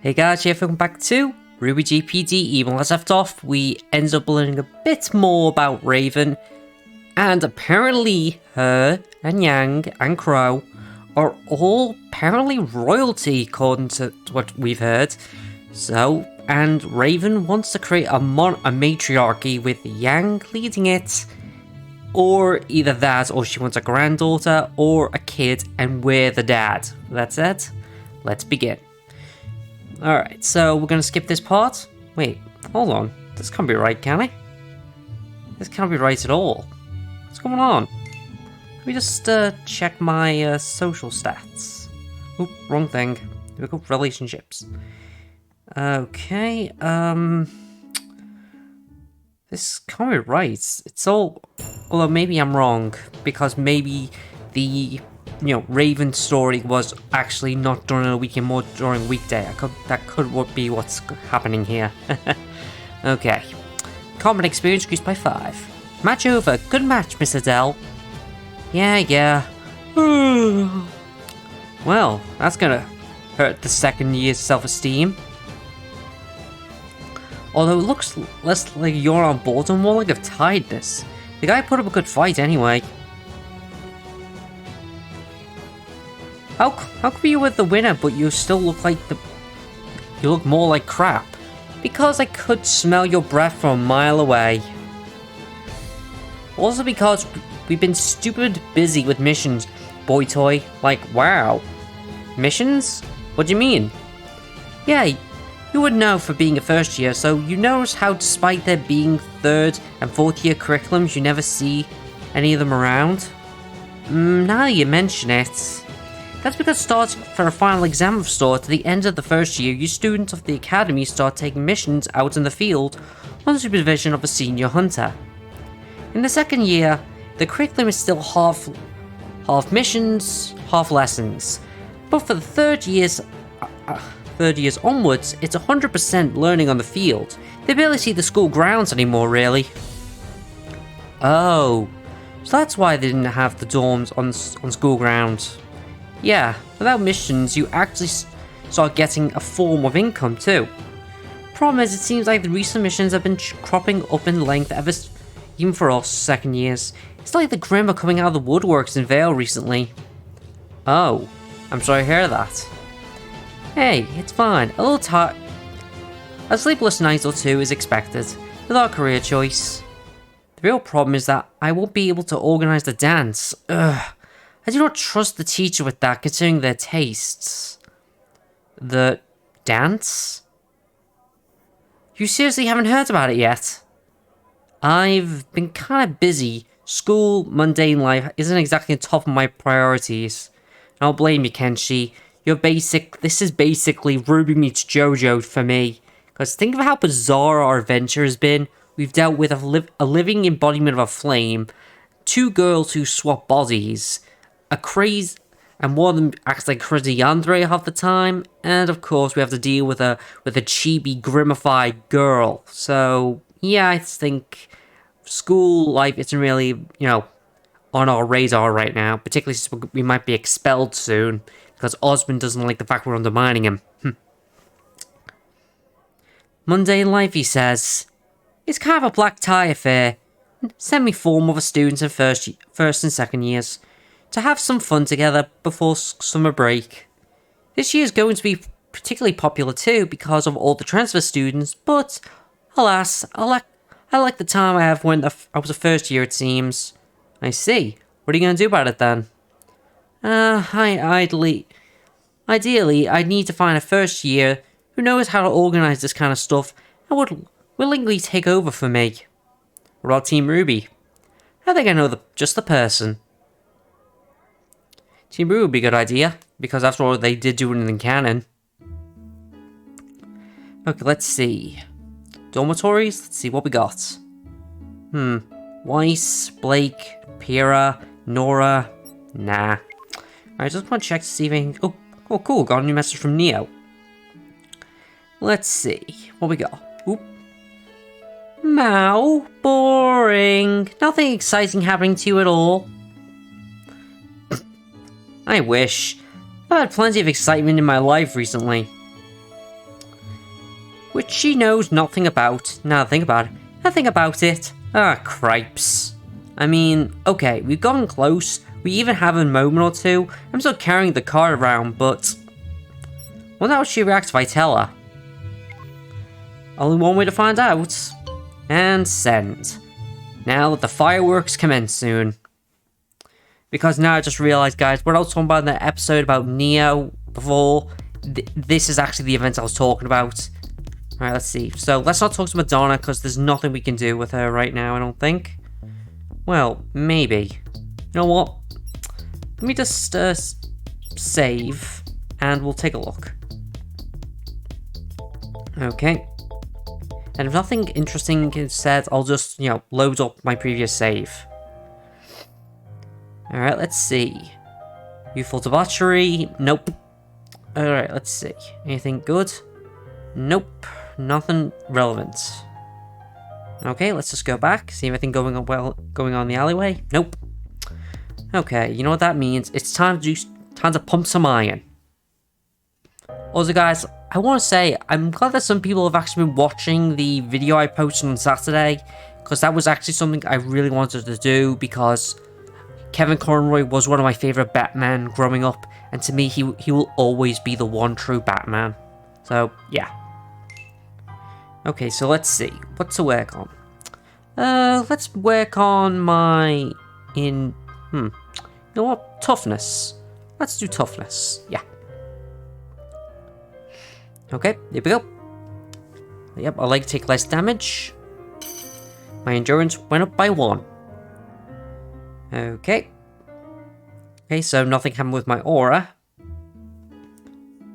Hey guys, welcome back to RWBY-JPDE. When last left off, we ended up learning a bit more about Raven, and apparently her and Yang and Crow are all apparently royalty according to what we've heard. So, and Raven wants to create a matriarchy with Yang leading it, or either that, or she wants a granddaughter or a kid, and we're the dad. That's it. Let's begin. Alright, so we're gonna skip this part. Wait, hold on. This can't be right, can it? This can't be right at all. What's going on? Let me just check my social stats. Oop, wrong thing. Here we go, relationships. Okay, this can't be right. It's all... Although maybe I'm wrong, because maybe the... Raven story was actually not during a weekend, more during weekday. That could be what's happening here. Okay. Combat experience increased by 5. Match over. Good match, Miss Adele. Yeah. Well, that's gonna hurt the second year's self-esteem. Although it looks less like you're on board and more like I've tied this. The guy put up a good fight anyway. How come you were the winner, but you still look like you look more like crap? Because I could smell your breath from a mile away. Also because we've been stupid busy with missions, boy toy. Like, wow. Missions? What do you mean? Yeah, you would know for being a first year, so you notice how despite there being third and fourth year curriculums, you never see any of them around? Now you mention it. That's because starting for a final exam of sort, at the end of the first year, you students of the academy start taking missions out in the field under the supervision of a senior hunter. In the second year, the curriculum is still half missions, half lessons. But for the third years onwards, it's 100% learning on the field. They barely see the school grounds anymore, really. Oh, so that's why they didn't have the dorms on school grounds. Yeah, without missions, you actually start getting a form of income too. Problem is, it seems like the recent missions have been cropping up in length even for us second years. It's like the Grimm are coming out of the woodworks in Vale recently. Oh, I'm sorry to hear that. Hey, it's fine. A little tired. A sleepless night or two is expected with our career choice. The real problem is that I won't be able to organize the dance. Ugh. I do not trust the teacher with that, considering their tastes. The dance? You seriously haven't heard about it yet? I've been kind of busy. School, mundane life isn't exactly on top of my priorities. I don't blame you, Kenshi. This is basically RWBY meets JoJo for me. Because think of how bizarre our adventure has been. We've dealt with a living embodiment of a flame, 2 girls who swap bodies, a craze, and one of them acts like crazy yandere half the time, and of course we have to deal with a chibi grimified girl. So yeah, I think school life isn't really, on our radar right now, particularly since we might be expelled soon, because Osmond doesn't like the fact we're undermining him. Mundane life, he says. It's kind of a black tie affair. Semi-formal for students in first and second years. To have some fun together before summer break. This year is going to be particularly popular too because of all the transfer students, but alas, I like the time I have when I was a first year, it seems. I see. What are you going to do about it then? Ideally, I'd need to find a first year who knows how to organize this kind of stuff and would willingly take over for me. What about Team RWBY? I think I know just the person. Team RWBY would be a good idea, because after all, they did do it in canon. Okay, let's see. Dormitories? Let's see what we got. Weiss, Blake, Pira, Nora. Nah. I just want to check to see if anything... Oh, cool. Got a new message from Neo. Let's see. What we got? Oop. Mao. Boring. Nothing exciting happening to you at all. I wish. I've had plenty of excitement in my life recently. which she knows nothing about. Now think about it. Nothing about it. Ah, cripes. I mean, okay, we've gotten close. We even have a moment or two. I'm still carrying the card around, but... wonder how she reacts if I tell her. Only one way to find out. And send. Now let the fireworks commence soon. Because now I just realized, guys, what I was talking about in that episode about Neo before, this is actually the event I was talking about. Alright, let's see. So, let's not talk to Madonna, because there's nothing we can do with her right now, I don't think. Well, maybe. You know what? Let me just save, and we'll take a look. Okay. And if nothing interesting is said, I'll just, load up my previous save. Alright, let's see. Youthful debauchery. Nope. Alright, let's see. Anything good? Nope. Nothing relevant. Okay, let's just go back. See anything going on in the alleyway? Nope. Okay, you know what that means? It's time to pump some iron. Also, guys, I want to say, I'm glad that some people have actually been watching the video I posted on Saturday, because that was actually something I really wanted to do, because Kevin Conroy was one of my favourite Batman growing up, and to me, he will always be the one true Batman. So, yeah. Okay, so let's see. What to work on? Let's work on my... You know what? Toughness. Let's do toughness. Yeah. Okay, here we go. Yep, I like to take less damage. My endurance went up by 1. Okay. Okay, so nothing happened with my aura.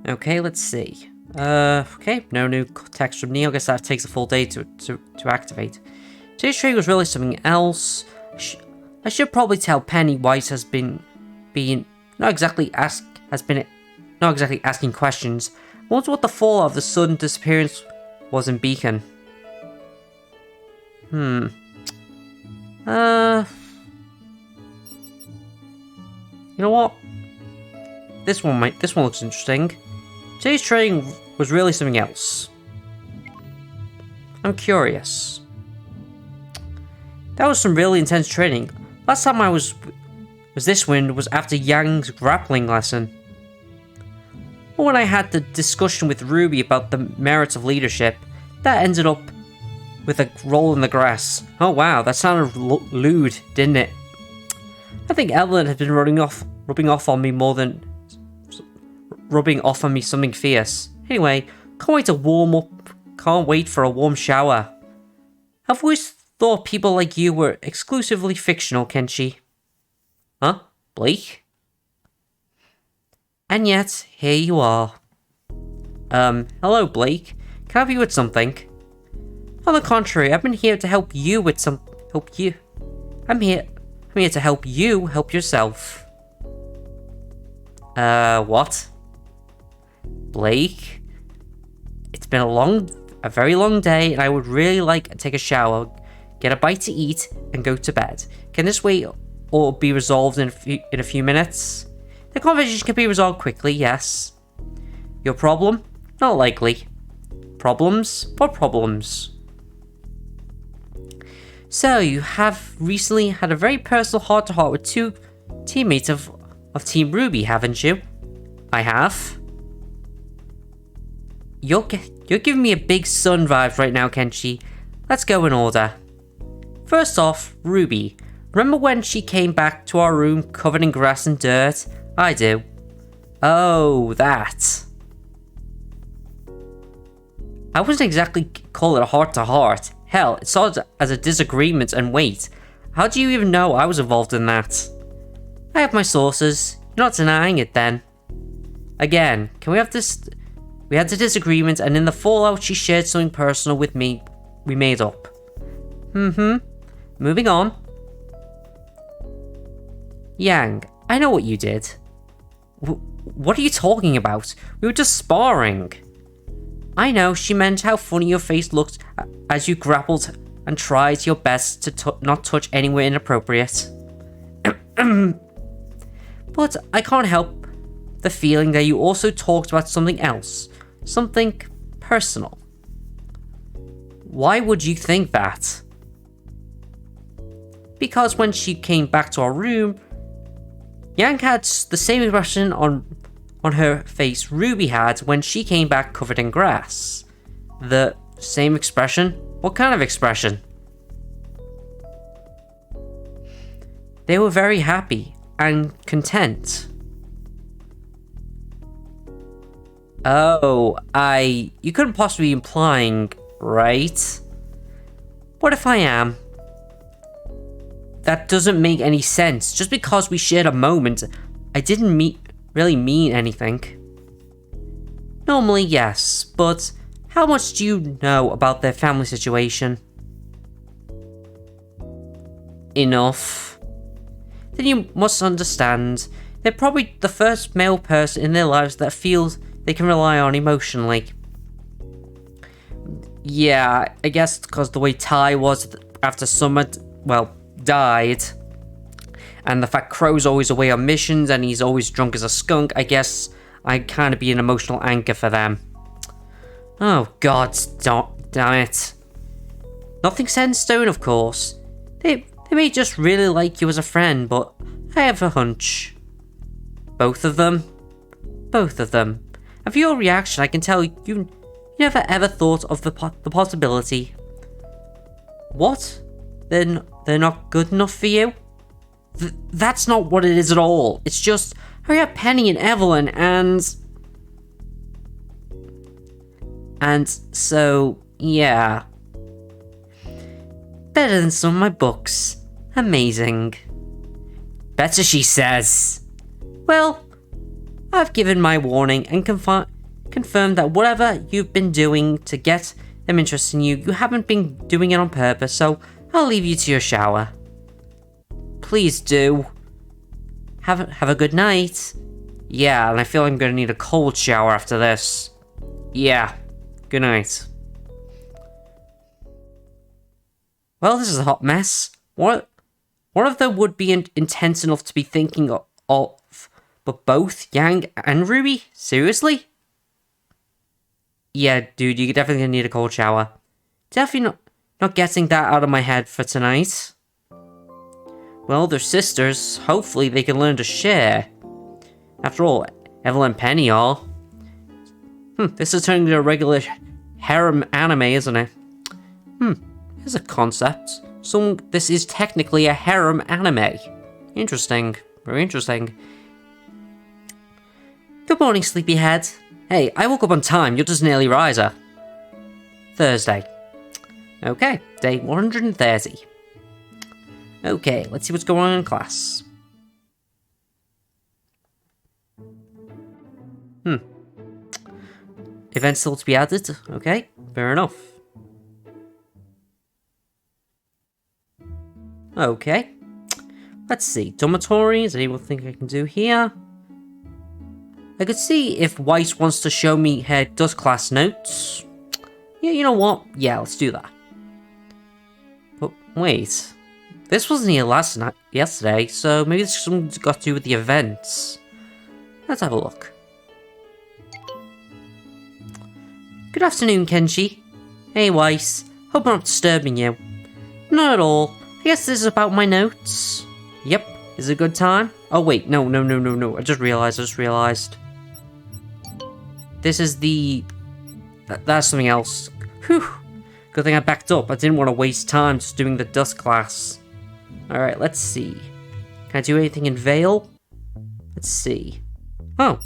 Okay, let's see. Okay, no new text from Neo. I guess that takes a full day to activate. Today's trade was really something else. I should probably tell Pennywise has been not exactly asking questions. I wonder what the fallout of the sudden disappearance was in Beacon. You know what? This one looks interesting. Today's training was really something else. I'm curious. That was some really intense training. Last time I was this wind was after Yang's grappling lesson. Or when I had the discussion with Ruby about the merits of leadership, that ended up with a roll in the grass. Oh wow, that sounded lewd, didn't it? I think Evelyn had been rubbing off on me something fierce. Anyway, can't wait to warm up. Can't wait for a warm shower. I've always thought people like you were exclusively fictional, Kenshi. Huh? Blake? And yet, here you are. Hello, Blake. Can I help you with something? On the contrary, I've been here to help you with I'm here to help you help yourself. What? Blake? It's been a very long day, and I would really like to take a shower, get a bite to eat, and go to bed. Can this wait or be resolved in a few minutes? The conversation can be resolved quickly, yes. Your problem? Not likely. Problems? What problems? So, you have recently had a very personal heart-to-heart with 2 teammates of Team RWBY, haven't you? I have. You're giving me a big sun vibe right now, Kenshi. Let's go in order. First off, RWBY. Remember when she came back to our room covered in grass and dirt? I do. Oh, that. I wouldn't exactly call it a heart-to-heart. Hell, it started as a disagreement, and wait, how do you even know I was involved in that? I have my sources. You're not denying it then. Again, can we have this? We had the disagreement, and in the fallout she shared something personal with me we made up. Moving on. Yang, I know what you did. What are you talking about? We were just sparring. I know, she meant how funny your face looked as you grappled and tried your best to not touch anywhere inappropriate. But I can't help the feeling that you also talked about something else. Something personal. Why would you think that? Because when she came back to our room, Yang had the same expression on her face Ruby had when she came back covered in grass. The same expression? What kind of expression? They were very happy and content. Oh, you couldn't possibly be implying, right? What if I am? That doesn't make any sense. Just because we shared a moment, I didn't really mean anything. Normally, yes, but how much do you know about their family situation? Enough. Then you must understand, they're probably the first male person in their lives that feels they can rely on emotionally. Yeah, I guess because the way Tai was after Summer, died, and the fact Crow's always away on missions and he's always drunk as a skunk, I guess I kind of be an emotional anchor for them. Oh god, damn it. Nothing set in stone, of course. They may just really like you as a friend, but I have a hunch. Both of them? Both of them. And for your reaction, I can tell you never ever thought of the possibility. What? They're not good enough for you? That's not what it is at all. It's just, hurry up, Penny and Evelyn, and so, yeah. Better than some of my books. Amazing. Better, she says. Well, I've given my warning and confirmed that whatever you've been doing to get them interested in you, you haven't been doing it on purpose, so I'll leave you to your shower. Please do. Have a good night. Yeah, and I feel I'm gonna need a cold shower after this. Yeah, good night. Well, this is a hot mess. One of them would be intense enough to be thinking of, but both Yang and Ruby? Seriously? Yeah, dude, you're definitely gonna need a cold shower. Definitely not getting that out of my head for tonight. Well, they're sisters. Hopefully they can learn to share. After all, Evelyn and Penny are. This is turning into a regular harem anime, isn't it? Here's a concept. So this is technically a harem anime. Interesting. Very interesting. Good morning, sleepyhead. Hey, I woke up on time. You're just an early riser. Thursday. Okay, day 130. Okay, let's see what's going on in class. Events still to be added. Okay, fair enough. Okay. Let's see. Dormitory. Is there anything I can do here? I could see if Weiss wants to show me her dust class notes. Yeah, you know what? Yeah, let's do that. But wait. This wasn't here yesterday, so maybe this has got to do with the events. Let's have a look. Good afternoon, Kenshi. Hey, Weiss. Hope I'm not disturbing you. Not at all. I guess this is about my notes. Yep. Is it a good time? Oh, wait. No. I just realized. This is the... That's something else. Whew. Good thing I backed up. I didn't want to waste time just doing the dust class. Alright, let's see. Can I do anything in Vale? Let's see. Oh.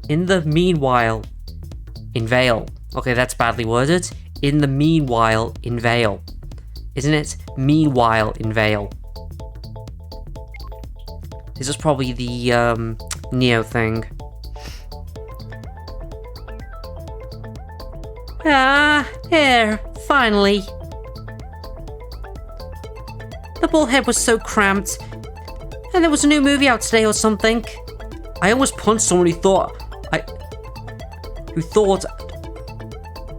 In the meanwhile, in Vale. Okay, that's badly worded. In the meanwhile, in Vale. Isn't it? Meanwhile, in Vale. This is probably the, Neo thing. Ah, here, finally. The bullhead was so cramped, and there was a new movie out today or something. I almost punched someone who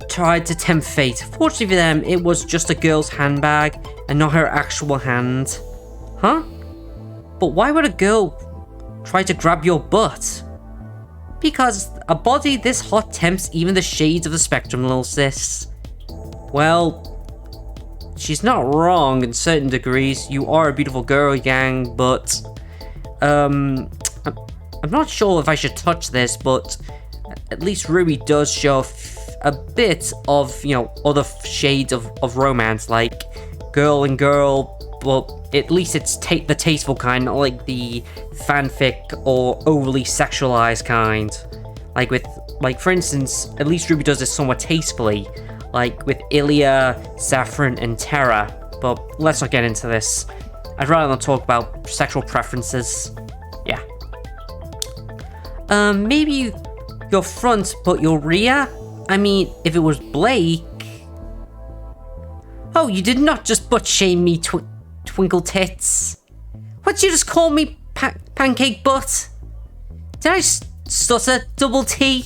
tried to tempt fate. Fortunately for them, it was just a girl's handbag and not her actual hand. Huh? But why would a girl try to grab your butt? Because a body this hot tempts even the shades of the spectrum, little sis. Well, she's not wrong in certain degrees. You are a beautiful girl, Yang, but I'm not sure if I should touch this, but at least RWBY does show a bit of, you know, other shades of romance, like girl and girl, but at least it's the tasteful kind, not like the fanfic or overly sexualized kind. Like for instance, at least RWBY does this somewhat tastefully, like with Ilya, Saffron, and Terra. But let's not get into this. I'd rather not talk about sexual preferences. Yeah. Maybe your front, but your rear? I mean, if it was Blake... Oh, you did not just butt-shame me, Twinkle Tits. What did you just call me, Pancake Butt? Did I stutter? Double T?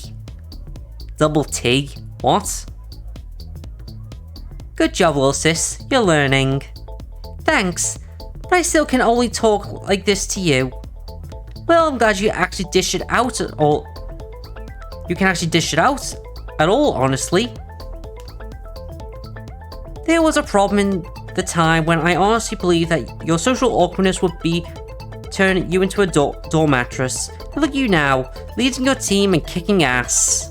Double T? What? Good job, little sis. You're learning. Thanks, but I still can only talk like this to you. Well, I'm glad you actually dish it out at all. You can actually dish it out at all, honestly. There was a problem in the time when I honestly believed that your social awkwardness would be turning you into a door mattress. And look at you now, leading your team and kicking ass.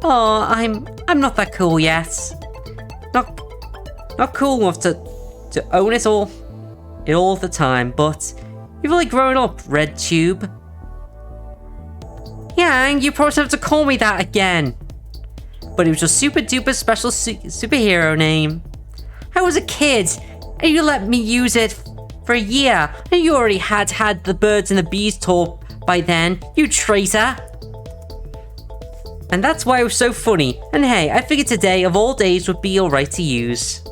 Oh, I'm not that cool yet. Not cool enough to own it all the time, but you've really grown up, Red Tube. Yang, you probably have to call me that again. But it was your super duper special superhero name. I was a kid, and you let me use it for a year, and you already had the birds and the bees talk by then, you traitor. And that's why it was so funny. And hey, I figured today of all days would be alright to use.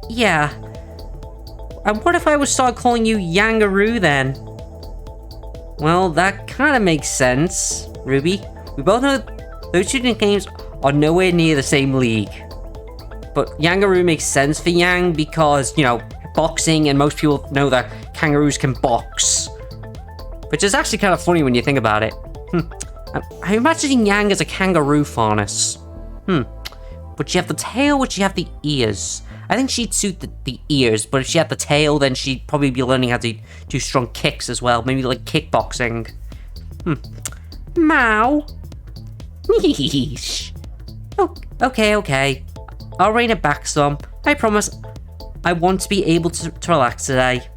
Yeah. And what if I would start calling you Yangaroo then? Well, that kind of makes sense, RWBY. We both know those two nicknames are nowhere near the same league. But Yangaroo makes sense for Yang because, you know, boxing, and most people know that kangaroos can box. Which is actually kind of funny when you think about it. I'm imagining Yang as a kangaroo faunus. Would she have the tail, would she have the ears? I think she'd suit the ears, but if she had the tail, then she'd probably be learning how to do strong kicks as well. Maybe like kickboxing. Meow. Yeesh. Oh, okay. I'll rein it back some. I promise I want to be able to relax today.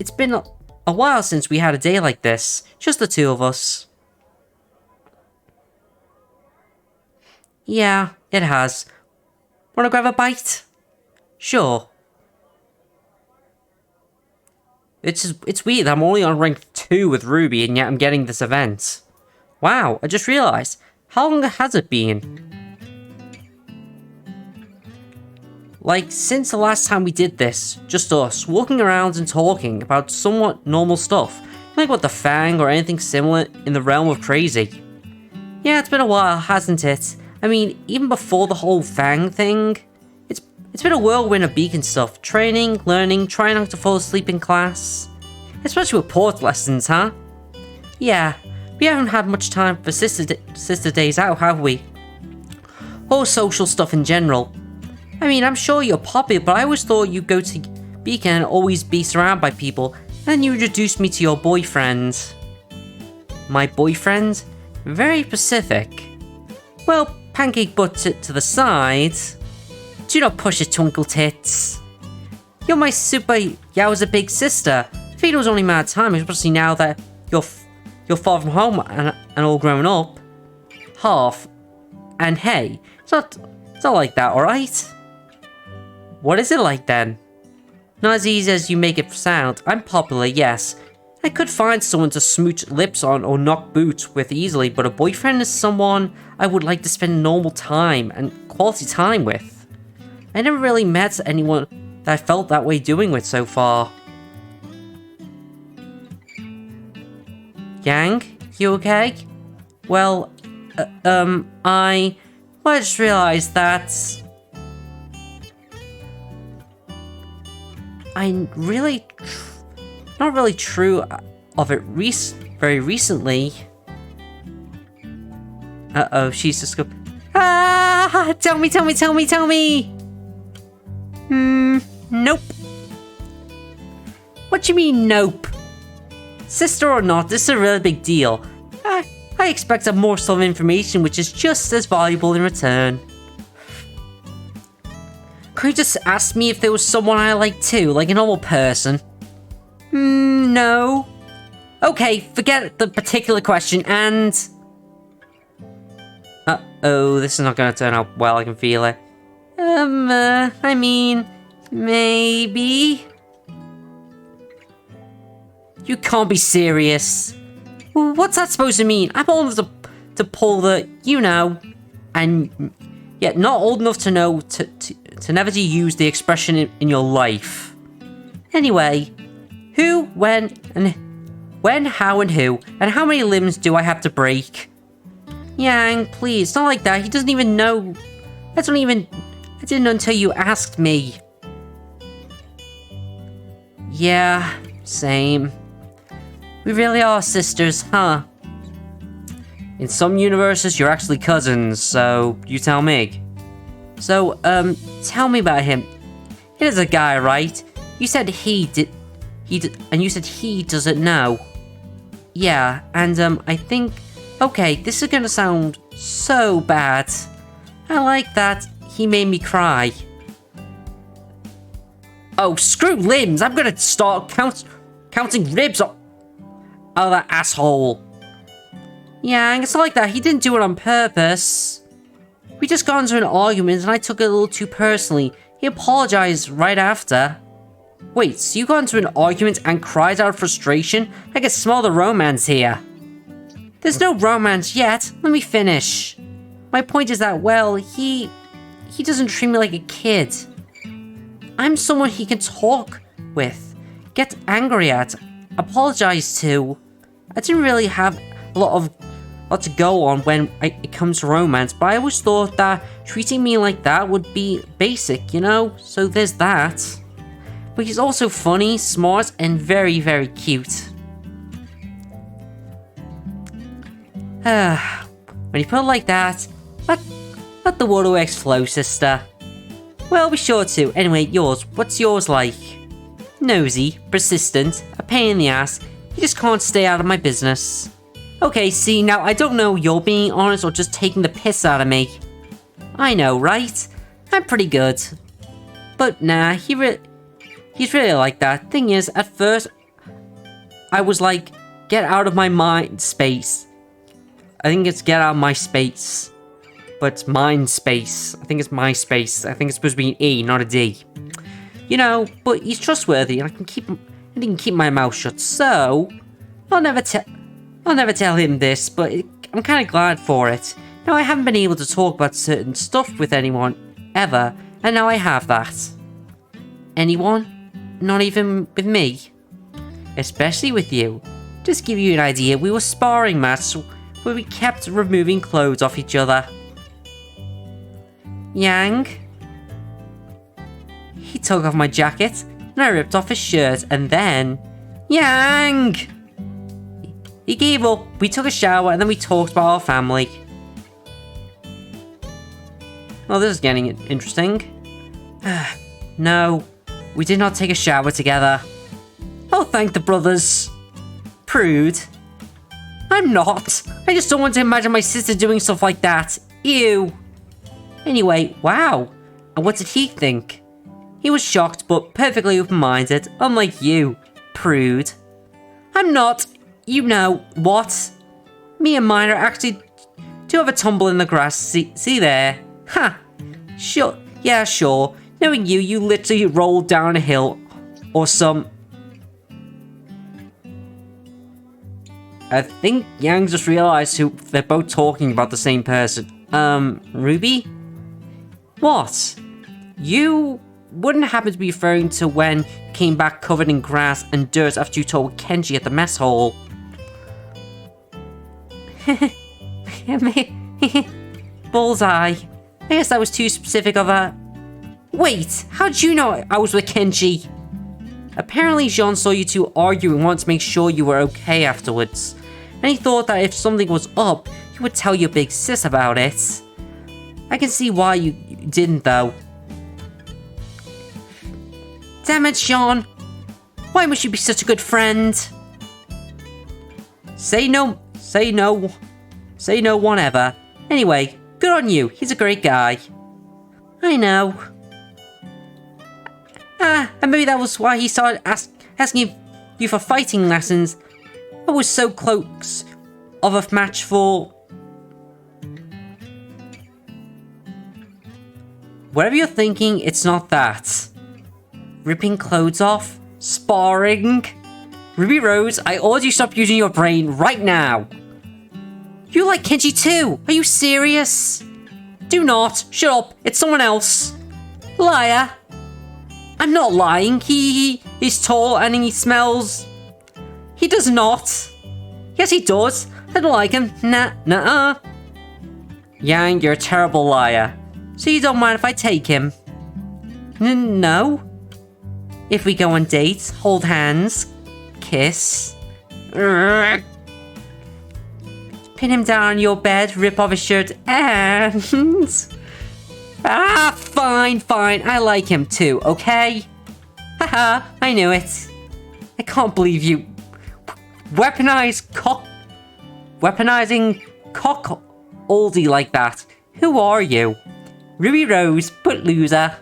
It's been a while since we had a day like this. Just the two of us. Yeah, it has. Wanna grab a bite? Sure. It's weird that I'm only on rank 2 with RWBY, and yet I'm getting this event. Wow, I just realized. How long has it been? Like, since the last time we did this, just us, walking around and talking about somewhat normal stuff, like what the Fang or anything similar in the realm of crazy. Yeah, it's been a while, hasn't it? I mean, even before the whole Fang thing, it's been a whirlwind of beacon stuff. Training, learning, trying not to fall asleep in class. Especially with port lessons, huh? Yeah, we haven't had much time for sister days out, have we? Or social stuff in general. I mean, I'm sure you're popular, but I always thought you'd go to Beacon and always be surrounded by people, and then you introduced me to your boyfriend. My boyfriend? Very specific. Well, Pancake Butt to the side. Do not push it, Twinkle Tits. You're my super yowza big sister. I think it was only a matter of time, especially now that you're far from home and all grown up. Half. And hey, it's not like that, alright? What is it like then? Not as easy as you make it sound. I'm popular, yes. I could find someone to smooch lips on or knock boots with easily, but a boyfriend is someone I would like to spend normal time and quality time with. I never really met anyone that I felt that way doing with so far. Yang, you okay? Well, I just realized that I'm really not really true of it very recently. Uh-oh, she's just go. Ah! Tell me! Nope. What do you mean, nope? Sister or not, this is a really big deal. I expect a morsel of information which is just as valuable in return. Could you just ask me if there was someone I liked too, like a normal person? No. Okay, forget the particular question and... Uh-oh, this is not gonna turn out well, I can feel it. I mean, maybe... You can't be serious. What's that supposed to mean? I'm old enough to pull the, you know, and yet not old enough to know to never to use the expression in your life. Anyway, who, when, how, and who, and how many limbs do I have to break? Yang, please, not like that. He doesn't even know. I didn't know until you asked me. Yeah, same. We really are sisters, huh? In some universes, you're actually cousins, so you tell me. So, tell me about him. It is a guy, right? You said and you said he doesn't know. Yeah, and, I think... Okay, this is gonna sound so bad. I like that. He made me cry. Oh, screw limbs! I'm gonna start counting ribs on... Oh, that asshole. Yeah, it's not like that. He didn't do it on purpose. We just got into an argument and I took it a little too personally. He apologized right after. Wait, so you got into an argument and cried out of frustration? I can smell the romance here. There's no romance yet. Let me finish. My point is that, well, he doesn't treat me like a kid. I'm someone he can talk with, get angry at, apologize to. I didn't really have a lot to go on when it comes to romance, but I always thought that treating me like that would be basic, you know? So there's that. But he's also funny, smart, and very, very cute. When you put it like that, let the waterworks flow, sister. Well, be sure to. Anyway, yours. What's yours like? Nosy, persistent, a pain in the ass. You just can't stay out of my business. Okay, see, now I don't know you're being honest or just taking the piss out of me. I know, right? I'm pretty good. But nah, he's really like that. Thing is, at first, I was like, get out of my mind space. I think it's get out of my space. But it's mind space. I think it's my space. I think it's supposed to be an E, not a D. You know, but he's trustworthy and I can keep my mouth shut, so I'll never tell him this, but I'm kind of glad for it. Now, I haven't been able to talk about certain stuff with anyone, ever, and now I have that. Anyone? Not even with me? Especially with you. Just to give you an idea, we were sparring matches where we kept removing clothes off each other. Yang? He took off my jacket, and I ripped off his shirt, and then... Yang! He gave up, we took a shower, and then we talked about our family. Well, this is getting interesting. No, we did not take a shower together. Oh, thank the brothers. Prude. I'm not. I just don't want to imagine my sister doing stuff like that. Ew. Anyway, wow. And what did he think? He was shocked, but perfectly open-minded, unlike you, prude. I'm not. You know what? Me and mine are actually do have a tumble in the grass. See there? Ha! Sure. Yeah, sure. Knowing you literally rolled down a hill or some... I think Yang just realized they're both talking about the same person. Ruby? What? You wouldn't happen to be referring to when you came back covered in grass and dirt after you told Kenshi at the mess hall? Bullseye. I guess that was too specific of a... Wait, how'd you know I was with Kenshi? Apparently Jean saw you two argue and wanted to make sure you were okay afterwards. And he thought that if something was up, he would tell your big sis about it. I can see why you didn't, though. Damn it, Sean. Why must you be such a good friend? Say no one ever. Anyway, good on you. He's a great guy. I know. And maybe that was why he started asking you for fighting lessons. I was so close of a match for... Whatever you're thinking, it's not that. Ripping clothes off? Sparring? Ruby Rose, I order you stop using your brain right now. You like Kenshi too? Are you serious? Do not. Shut up. It's someone else. Liar. I'm not lying. He's tall and he smells... He does not. Yes, he does. I don't like him. Nah. Yang, you're a terrible liar. So you don't mind if I take him? No. If we go on dates, hold hands, kiss. Pin him down on your bed, rip off his shirt, and... fine. I like him too, okay? Haha, I knew it. I can't believe you... Weaponizing cock oldie like that. Who are you? Ruby Rose, but loser.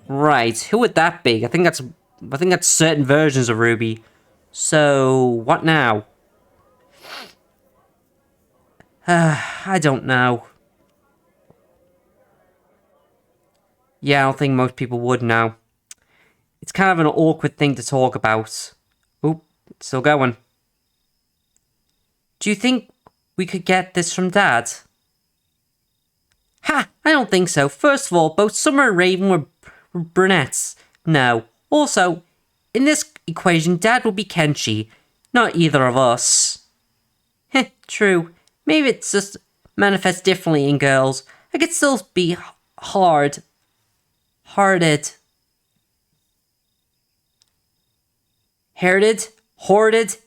Right, who would that be? I think that's certain versions of Ruby. So, what now? I don't know. Yeah, I don't think most people would now. It's kind of an awkward thing to talk about. Oop, it's still going. Do you think we could get this from Dad? Ha! I don't think so. First of all, both Summer and Raven were brunettes. No. Also, in this equation, Dad will be Kenshi, not either of us. Heh, true. Maybe it's just manifests differently in girls. I could still be hearted. Hoarded,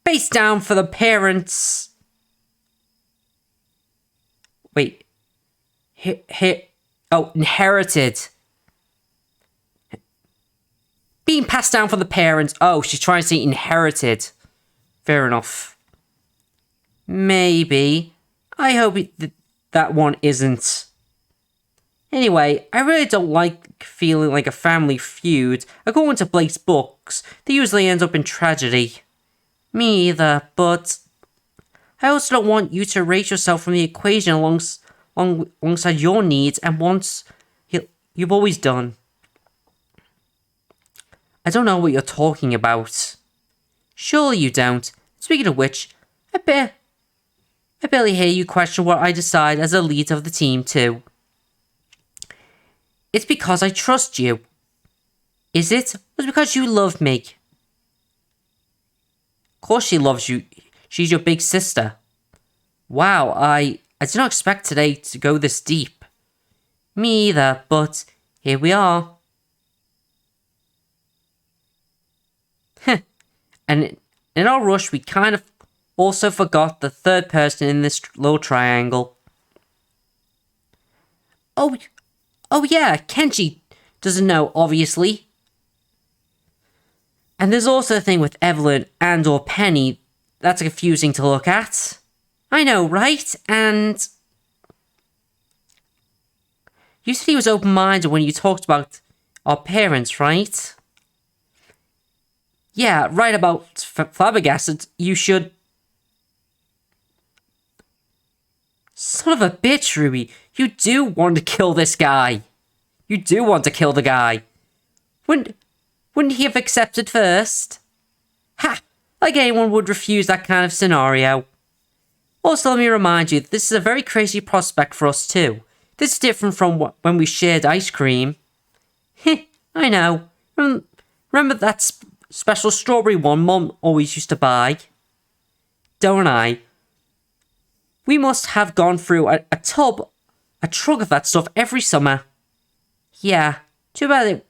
face down for the parents. Wait. Inherited. Being passed down from the parents. Oh, she's trying to say inherited. Fair enough. Maybe. I hope that one isn't. Anyway, I really don't like feeling like a family feud. According to Blake's books, they usually end up in tragedy. Me either, but I also don't want you to erase yourself from the equation alongside your needs and wants you've always done. I don't know what you're talking about. Surely you don't. Speaking of which, I barely hear you question what I decide as a leader of the team too. It's because I trust you. Is it? Or is it because you love me? Of course she loves you. She's your big sister. Wow, I did not expect today to go this deep. Me either, but here we are. And in our rush, we kind of also forgot the third person in this little triangle. Oh yeah, Kenshi doesn't know, obviously. And there's also a thing with Evelyn and or Penny that's confusing to look at. I know, right? And you said he was open-minded when you talked about our parents, right? Yeah, right about flabbergasted. You should... Son of a bitch, Ruby. You do want to kill this guy. You do want to kill the guy. Wouldn't he have accepted first? Ha! Like anyone would refuse that kind of scenario. Also, let me remind you, this is a very crazy prospect for us too. This is different from when we shared ice cream. Heh, I know. Remember that special strawberry one Mum always used to buy? Don't I? We must have gone through a truck of that stuff every summer. Yeah, too bad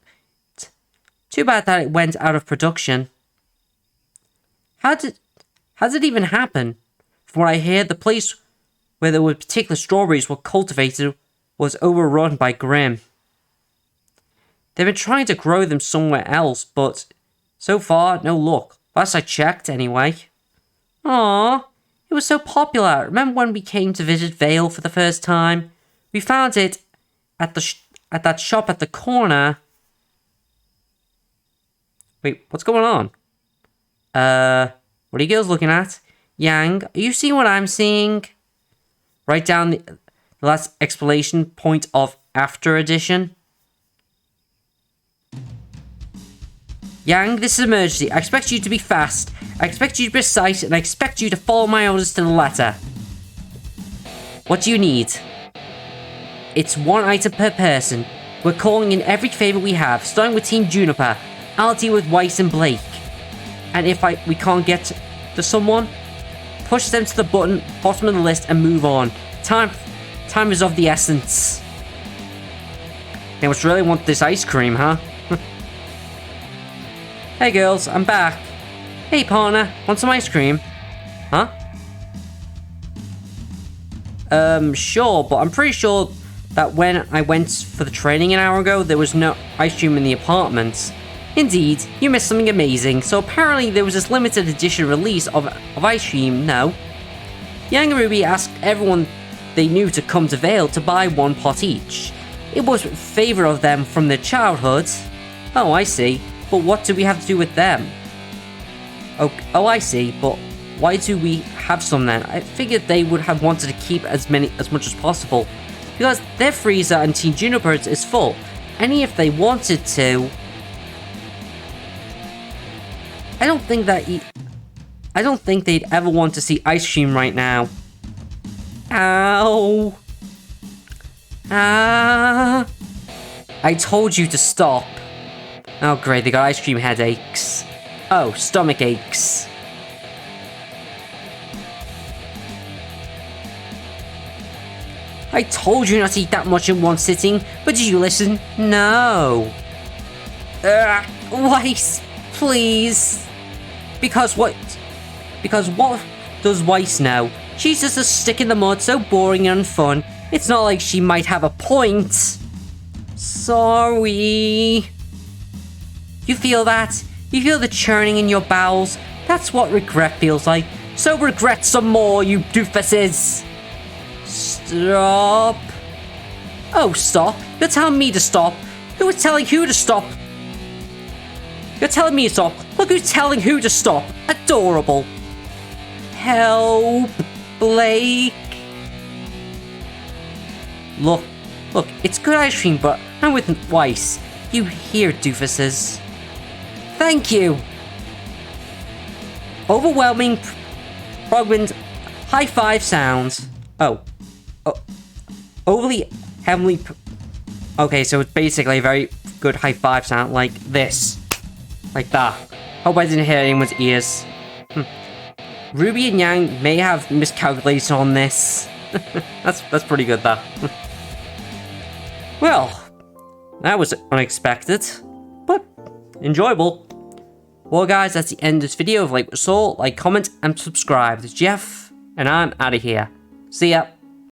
that it went out of production. How did it even happen? From what I hear, the place where the particular strawberries were cultivated was overrun by Grimm. They've been trying to grow them somewhere else, but so far, no luck. Last I checked, anyway. Aww, it was so popular. Remember when we came to visit Vale for the first time? We found it at that shop at the corner. Wait, what's going on? What are you girls looking at? Yang, are you seeing what I'm seeing? Write down the last exclamation point of after edition. Yang, this is emergency. I expect you to be fast. I expect you to be precise, and I expect you to follow my orders to the letter. What do you need? It's 1 item per person. We're calling in every favor we have, starting with Team Juniper. I'll deal with Weiss and Blake. And if we can't get to someone, push them to the bottom of the list and move on. Time is of the essence. They must really want this ice cream, huh? Hey girls, I'm back. Hey partner, want some ice cream? Huh? Sure, but I'm pretty sure that when I went for the training an hour ago, there was no ice cream in the apartment. Indeed, you missed something amazing, so apparently there was this limited edition release of ice cream, no? Yang and Ruby asked everyone they knew to come to Vale to buy 1 pot each. It was in favor of them from their childhood. Oh, I see. But what do we have to do with them? Oh, I see, but why do we have some then? I figured they would have wanted to keep as much as possible. Because their freezer and Team Juniper is full. And if they wanted to... I don't think they'd ever want to see ice cream right now. Ow. Ah. I told you to stop. Oh great, they got ice cream headaches. Oh, stomach aches. I told you not to eat that much in one sitting, but did you listen? No. Weiss, please. Because what does Weiss know? She's just a stick in the mud, so boring and unfun. It's not like she might have a point. Sorry. You feel that? You feel the churning in your bowels? That's what regret feels like. So regret some more, you doofuses. Stop. Oh, stop. You're telling me to stop. Who is telling who to stop? You're telling me to stop. Look who's telling who to stop. Adorable. Help, Blake. Look, it's good ice cream, but I'm with Weiss. You hear, doofuses. Thank you. Overwhelming, fragment, high five sounds. Oh, overly heavenly. Okay, so it's basically a very good high five sound, like this. Like that. Hope I didn't hit anyone's ears. Ruby and Yang may have miscalculated on this. that's pretty good, though. Well, that was unexpected, but enjoyable. Well, guys, that's the end of this video. If you like what you saw, like, comment, and subscribe. This is Jeff, and I'm out of here. See ya.